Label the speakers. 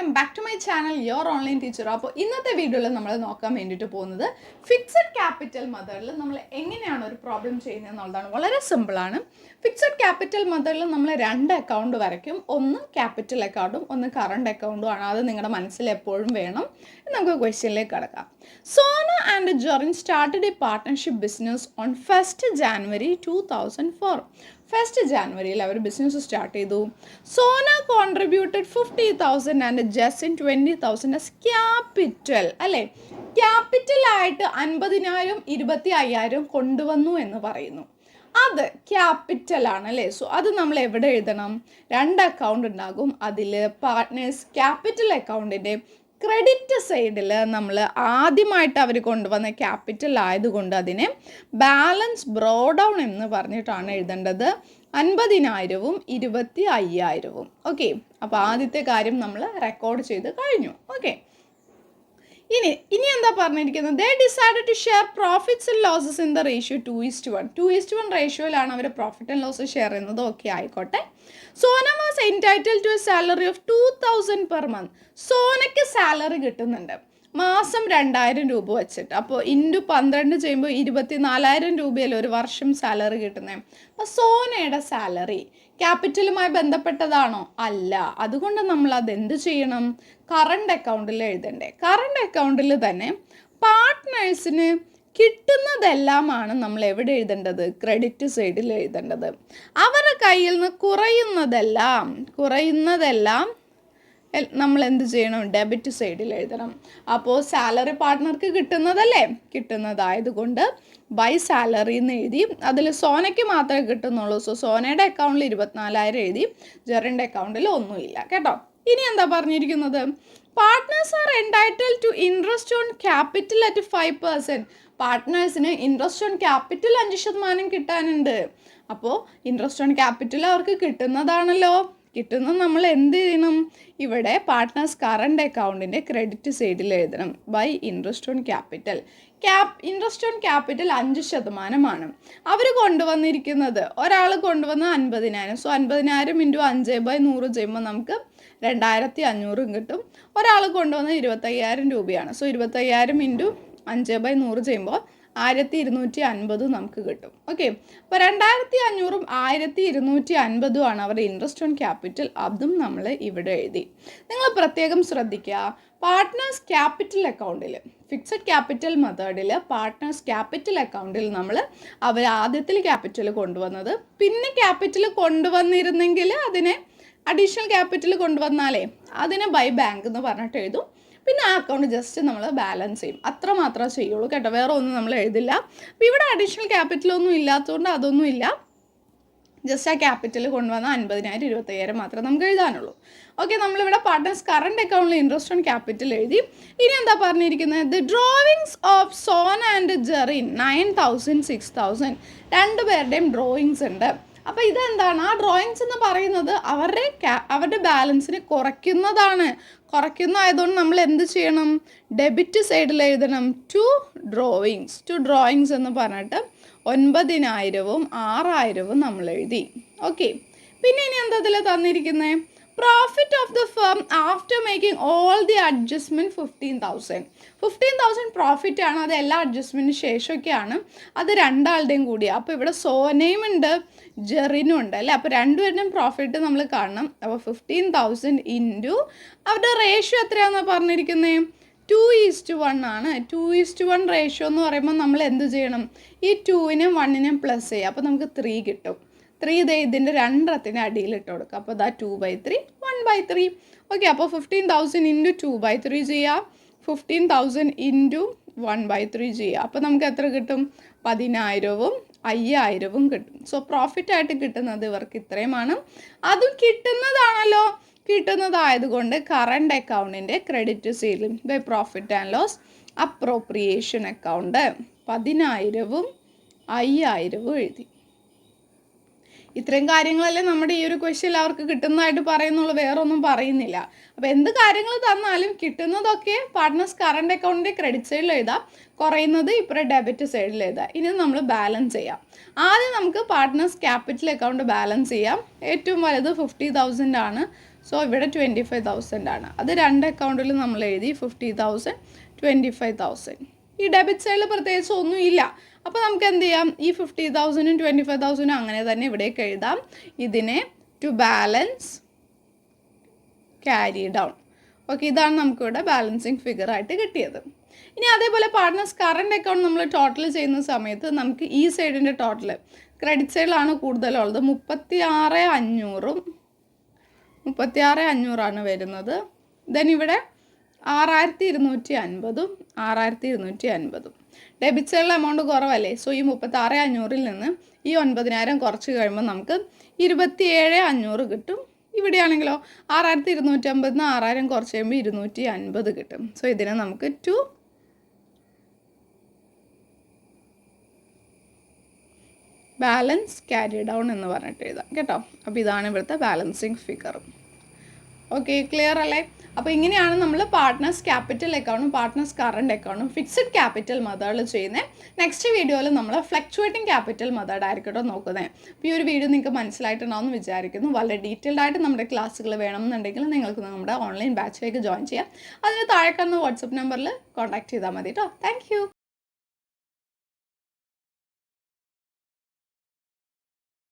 Speaker 1: Welcome back to my channel your online teacher. അപ്പോൾ ഇന്നത്തെ വീഡിയോയിൽ നമ്മൾ നോക്കാൻ വേണ്ടിയിട്ട് പോകുന്നത് ഫിക്സഡ് ക്യാപിറ്റൽ മെത്തേഡിൽ നമ്മൾ എങ്ങനെയാണ് ഒരു പ്രോബ്ലം ചെയ്യുന്നത് എന്നുള്ളതാണ്. വളരെ സിമ്പിളാണ്. ഫിക്സഡ് ക്യാപിറ്റൽ മെത്തേഡിൽ നമ്മൾ രണ്ട് അക്കൗണ്ട് വരയ്ക്കും. ഒന്ന് ക്യാപിറ്റൽ അക്കൗണ്ടും ഒന്ന് കറണ്ട് അക്കൗണ്ടും ആണ്. അത് നിങ്ങളുടെ മനസ്സിൽ എപ്പോഴും വേണം. നമുക്ക് ക്വസ്റ്റ്യനിലേക്ക് കടക്കാം. Sona and Jerin started a partnership business on 1st January 2004. 1st January അവർ ബിസിനസ് സ്റ്റാർട്ട് ചെയ്തു. Sona contributed 50,000 and Jesin 20,000 as capital. അല്ലേ, ക്യാപിറ്റലായിട്ട് 50,000 25,000 കൊണ്ടുവന്നു എന്ന് പറയുന്നു. അത് ക്യാപിറ്റലാണ് അല്ലേ. സോ അത് നമ്മൾ എവിടെ എഴുതണം? രണ്ട് അക്കൗണ്ട് ഉണ്ടാകും. അതിൽ പാർട്ട്നേഴ്സ് ക്യാപിറ്റൽ അക്കൗണ്ടിൻ്റെ ക്രെഡിറ്റ് സൈഡിൽ നമ്മൾ ആദ്യമായിട്ട് അവർ കൊണ്ടുവന്ന ക്യാപിറ്റൽ ആയതുകൊണ്ട് അതിനെ ബാലൻസ് ബ്രോ ഡൗൺ എന്ന് പറഞ്ഞിട്ടാണ് എഴുതേണ്ടത്. 50,000-ഉം 25,000-ഉം. ഓക്കെ, അപ്പോൾ ആദ്യത്തെ കാര്യം നമ്മൾ റെക്കോർഡ് ചെയ്ത് കഴിഞ്ഞു. ഓക്കെ, ഇനി എന്താ പറഞ്ഞിരിക്കുന്നത്? They decided to share profits and losses in the ratio 2:1. 2:1 റേഷ്യോയിലാണ് അവർ പ്രോഫിറ്റ് ആൻഡ് ലോസ് ഷെയർ ചെയ്യുന്നത്. ഓക്കെ, ആയിക്കോട്ടെ. Sona was entitled to a salary of 2,000 per month. സോനയ്ക്ക് സാലറി കിട്ടുന്നുണ്ട് മാസം 2,000 രൂപ വെച്ചിട്ട്. അപ്പോൾ ഇൻറ്റു 12 ചെയ്യുമ്പോൾ 24,000 രൂപയല്ലേ ഒരു വർഷം സാലറി കിട്ടുന്നത്. അപ്പോൾ സോനയുടെ സാലറി ക്യാപിറ്റലുമായി ബന്ധപ്പെട്ടതാണോ? അല്ല. അതുകൊണ്ട് നമ്മൾ അതെന്ത് ചെയ്യണം? കറണ്ട് അക്കൗണ്ടിൽ എഴുതണ്ടേ. കറണ്ട് അക്കൗണ്ടിൽ തന്നെ പാർട്ട്നേഴ്സിന് കിട്ടുന്നതെല്ലാമാണ് നമ്മൾ എവിടെ എഴുതേണ്ടത്? ക്രെഡിറ്റ് സൈഡിൽ എഴുതേണ്ടത്. അവരുടെ കയ്യിൽ നിന്ന് കുറയുന്നതെല്ലാം നമ്മൾ എന്ത് ചെയ്യണം? ഡെബിറ്റ് സൈഡിൽ എഴുതണം. അപ്പോൾ സാലറി പാർട്ട്ണർക്ക് കിട്ടുന്നതല്ലേ, കിട്ടുന്നതായതുകൊണ്ട് ബൈ സാലറി എന്ന് എഴുതി. അതിൽ സോനയ്ക്ക് മാത്രമേ കിട്ടുന്നുള്ളൂ. സോ സോനയുടെ അക്കൗണ്ടിൽ 24,000 എഴുതി, ജെറിൻ്റെ അക്കൗണ്ടിൽ ഒന്നുമില്ല കേട്ടോ. ഇനി എന്താ പറഞ്ഞിരിക്കുന്നത്? Partners are entitled to interest on capital at 5%. പാർട്ട്നേഴ്സിന് ഇൻട്രസ്റ്റ് ഓൺ ക്യാപിറ്റൽ 5% കിട്ടാനുണ്ട്. അപ്പോൾ ഇൻട്രസ്റ്റ് ഓൺ ക്യാപിറ്റൽ അവർക്ക് കിട്ടുന്നതാണല്ലോ. കിട്ടുന്നത് നമ്മൾ എന്ത് ചെയ്യണം? ഇവിടെ പാർട്ട്നേഴ്സ് കറണ്ട് അക്കൗണ്ടിൻ്റെ ക്രെഡിറ്റ് സൈഡിൽ എഴുതണം. By interest on capital. Interest on capital 5%. അവർ കൊണ്ടുവന്നിരിക്കുന്നത്, ഒരാൾ കൊണ്ടുവന്ന 50,000. സോ 50,000 ഇൻറ്റു 5/100 ചെയ്യുമ്പോൾ നമുക്ക് 2,500 കിട്ടും. ഒരാൾ കൊണ്ടുവന്ന 25,000 രൂപയാണ്. സോ 25,000 ഇൻറ്റു 5/100 ചെയ്യുമ്പോൾ 1,250 നമുക്ക് കിട്ടും. ഓക്കെ, അപ്പോൾ 2,500-ഉം 1,250-ഉം അവരുടെ ഇൻട്രസ്റ്റ് ഓൺ ക്യാപിറ്റൽ. അതും നമ്മൾ ഇവിടെ എഴുതി. നിങ്ങൾ പ്രത്യേകം ശ്രദ്ധിക്കുക, പാർട്ട്നേഴ്സ് ക്യാപിറ്റൽ അക്കൗണ്ടിൽ ഫിക്സഡ് ക്യാപിറ്റൽ മെത്തേഡിൽ പാർട്ട്നേഴ്സ് ക്യാപിറ്റൽ അക്കൗണ്ടിൽ നമ്മൾ അവർ ആദ്യത്തിൽ ക്യാപിറ്റൽ കൊണ്ടുവന്നത്, പിന്നെ ക്യാപിറ്റൽ കൊണ്ടുവന്നിരുന്നെങ്കിൽ അതിനെ അഡീഷണൽ ക്യാപിറ്റൽ കൊണ്ടുവന്നാലേ അതിനെ ബൈ ബാങ്ക് എന്ന് പറഞ്ഞിട്ട് എഴുതും. പിന്നെ ആ അക്കൗണ്ട് ജസ്റ്റ് നമ്മൾ ബാലൻസ് ചെയ്യും. അത്ര മാത്രമേ ചെയ്യുള്ളൂ കേട്ടോ, വേറെ ഒന്നും നമ്മൾ എഴുതില്ല. അപ്പോൾ ഇവിടെ അഡീഷണൽ ക്യാപിറ്റലൊന്നും ഇല്ലാത്തതുകൊണ്ട് അതൊന്നും ഇല്ല. ജസ്റ്റ് ആ ക്യാപിറ്റൽ കൊണ്ടുവന്ന 50,000 25,000 മാത്രമേ നമുക്ക് എഴുതാനുള്ളൂ. ഓക്കെ, നമ്മളിവിടെ പാർട്ട്നേഴ്സ് കറണ്ട് അക്കൗണ്ടിൽ ഇൻട്രസ്റ്റ് ഓൺ ക്യാപിറ്റൽ എഴുതി. ഇനി എന്താ പറഞ്ഞിരിക്കുന്നത്? The drawings of Sona and Jerin 9,000 6,000 രണ്ടുപേരുടെയും ഡ്രോയിങ്സ് ഉണ്ട്. അപ്പോൾ ഇതെന്താണ്? ആ ഡ്രോയിങ്സ് എന്ന് പറയുന്നത് അവരുടെ ബാലൻസിന് കുറയ്ക്കുന്നതായതുകൊണ്ട് നമ്മൾ എന്ത് ചെയ്യണം? ഡെബിറ്റ് സൈഡിൽ എഴുതണം. ടു ഡ്രോയിങ്സ് എന്ന് പറഞ്ഞിട്ട് 9,000-ഉം 6,000-ഉം നമ്മൾ എഴുതി. ഓക്കെ, പിന്നെ ഇനി എന്താ ഇതിൽ തന്നിരിക്കുന്നത്? Profit of the firm after making all the adjustment 15,000 profit ആണ്. അത് എല്ലാ അഡ്ജസ്റ്റ്മെൻറ്റിന് ശേഷമൊക്കെയാണ്. അത് രണ്ടാളുടെയും കൂടിയാണ്. അപ്പോൾ ഇവിടെ സോനയും ഉണ്ട്, ജെറിനും ഉണ്ട് അല്ലേ. അപ്പോൾ രണ്ടുപേരുടെയും പ്രോഫിറ്റ് നമ്മൾ കാണണം. അപ്പോൾ 15,000 ഇൻറ്റു അവരുടെ റേഷ്യോ എത്രയാണെന്നാണ് പറഞ്ഞിരിക്കുന്നത്? 2:1 ആണ്. 2:1 റേഷ്യോ എന്ന് പറയുമ്പോൾ നമ്മൾ എന്ത് ചെയ്യണം? ഈ 2-നും 1-നും പ്ലസ് ചെയ്യുക. അപ്പോൾ നമുക്ക് 3 കിട്ടും. 3 ഇതിൻ്റെ രണ്ടെണ്ണത്തിന് അടിയിലിട്ട് കൊടുക്കുക. അപ്പോൾ ഇതാ 2/3 1/3. ഓക്കെ, അപ്പോൾ 15,000 ഇൻറ്റു 2/3 ചെയ്യുക, 15,000 ഇൻറ്റു 1/3 ചെയ്യുക. അപ്പോൾ നമുക്ക് എത്ര കിട്ടും? 10,000-ഉം 5,000-ഉം കിട്ടും. സോ പ്രോഫിറ്റായിട്ട് കിട്ടുന്നത് ഇവർക്ക് ഇത്രയുമാണ്. അതും കിട്ടുന്നതാണല്ലോ. കിട്ടുന്നതായതുകൊണ്ട് കറണ്ട് അക്കൗണ്ടിൻ്റെ ക്രെഡിറ്റ് സൈഡിൽ by profit and loss appropriation account 10,000-ഉം 5,000-ഉം എഴുതി. ഇത്രയും കാര്യങ്ങളല്ലേ നമ്മുടെ ഈ ഒരു ക്വസ്റ്റ്യൻ അവർക്ക് കിട്ടുന്നതായിട്ട് പറയുന്നുള്ളൂ, വേറെ ഒന്നും പറയുന്നില്ല. അപ്പോൾ എന്ത് കാര്യങ്ങൾ തന്നാലും കിട്ടുന്നതൊക്കെ പാർട്ട്നേഴ്സ് കറണ്ട് അക്കൗണ്ടിൻ്റെ ക്രെഡിറ്റ് സൈഡിൽ എഴുതാം, കുറയുന്നത് ഇപ്പോൾ ഡെബിറ്റ് സൈഡിൽ എഴുതാം. ഇനി നമ്മൾ ബാലൻസ് ചെയ്യാം. ആദ്യം നമുക്ക് പാർട്ട്നേഴ്സ് ക്യാപിറ്റൽ അക്കൗണ്ട് ബാലൻസ് ചെയ്യാം. ഏറ്റവും വലുത് 50,000 ആണ്. സോ ഇവിടെ 25,000 ആണ്. അത് രണ്ട് അക്കൗണ്ടിൽ നമ്മൾ എഴുതി 50,000, 25,000. ഈ ഡെബിറ്റ് സൈഡിൽ പ്രത്യേകിച്ച് ഒന്നും ഇല്ല. അപ്പോൾ നമുക്ക് എന്ത് ചെയ്യാം, ഈ 50,000ഉം 25,000ഉം അങ്ങനെ തന്നെ ഇവിടേക്ക് എഴുതാം. ഇതിനെ to balance carry down. Okay, ഇതാണ് നമുക്കിവിടെ ബാലൻസിങ് ഫിഗർ ആയിട്ട് കിട്ടിയത്. ഇനി അതേപോലെ പാർട്ട്നേഴ്സ് കറണ്ട് അക്കൗണ്ട് നമ്മൾ ടോട്ടൽ ചെയ്യുന്ന സമയത്ത് നമുക്ക് ഈ സൈഡിൻ്റെ ടോട്ടൽ ക്രെഡിറ്റ് സൈഡിലാണ് കൂടുതലുള്ളത്. 36,500 വരുന്നത്. ദെൻ ഇവിടെ 6,250ഉം 6,250. ഡെബിറ്റ് സൈഡിലെ എമൗണ്ട് കുറവല്ലേ. സോ ഈ 36,500-ൽ നിന്ന് ഈ 9,000 കുറച്ച് കഴിയുമ്പോൾ നമുക്ക് 27,500 കിട്ടും. ഇവിടെയാണെങ്കിലോ 6,250-ന് 6,000 കുറച്ച് കഴിയുമ്പോൾ 250 കിട്ടും. സോ ഇതിനെ നമുക്ക് ടു ബാലൻസ് ക്യാരി ഡൗൺ എന്ന് പറഞ്ഞിട്ട് എഴുതാം കേട്ടോ. അപ്പോൾ ഇതാണ് ഇവിടുത്തെ ബാലൻസിങ് ഫിഗർ. ഓക്കെ, ക്ലിയർ അല്ലേ? അപ്പോൾ ഇങ്ങനെയാണ് നമ്മൾ പാർട്ട്നേഴ്സ് ക്യാപിറ്റൽ അക്കൗണ്ടും പാർട്ട്നേഴ്സ് കറണ്ട് അക്കൗണ്ടും ഫിക്സഡ് ക്യാപിറ്റൽ മെത്തേഡിൽ ചെയ്യുന്നത്. നെക്സ്റ്റ് വീഡിയോയിൽ നമ്മൾ ഫ്ലക്ച്വേറ്റിംഗ് ക്യാപിറ്റൽ മെത്തേഡ് ആയിരിക്കട്ടോ നോക്കുന്നത്. അപ്പോൾ ഈ ഒരു വീഡിയോ നിങ്ങൾക്ക് മനസ്സിലായിട്ടുണ്ടാവുമെന്ന് വിചാരിക്കുന്നു. വളരെ ഡീറ്റെയിൽഡ് ആയിട്ട് നമ്മുടെ ക്ലാസ്സുകൾ വേണമെന്നുണ്ടെങ്കിൽ നിങ്ങൾക്ക് നമ്മുടെ ഓൺലൈൻ ബാച്ചിലേക്ക് ജോയിൻ ചെയ്യാം. അതിന് താഴെ കാണുന്ന വാട്സപ്പ് നമ്പറിൽ കോൺടാക്ട് ചെയ്താൽ മതി കേട്ടോ. Thank you.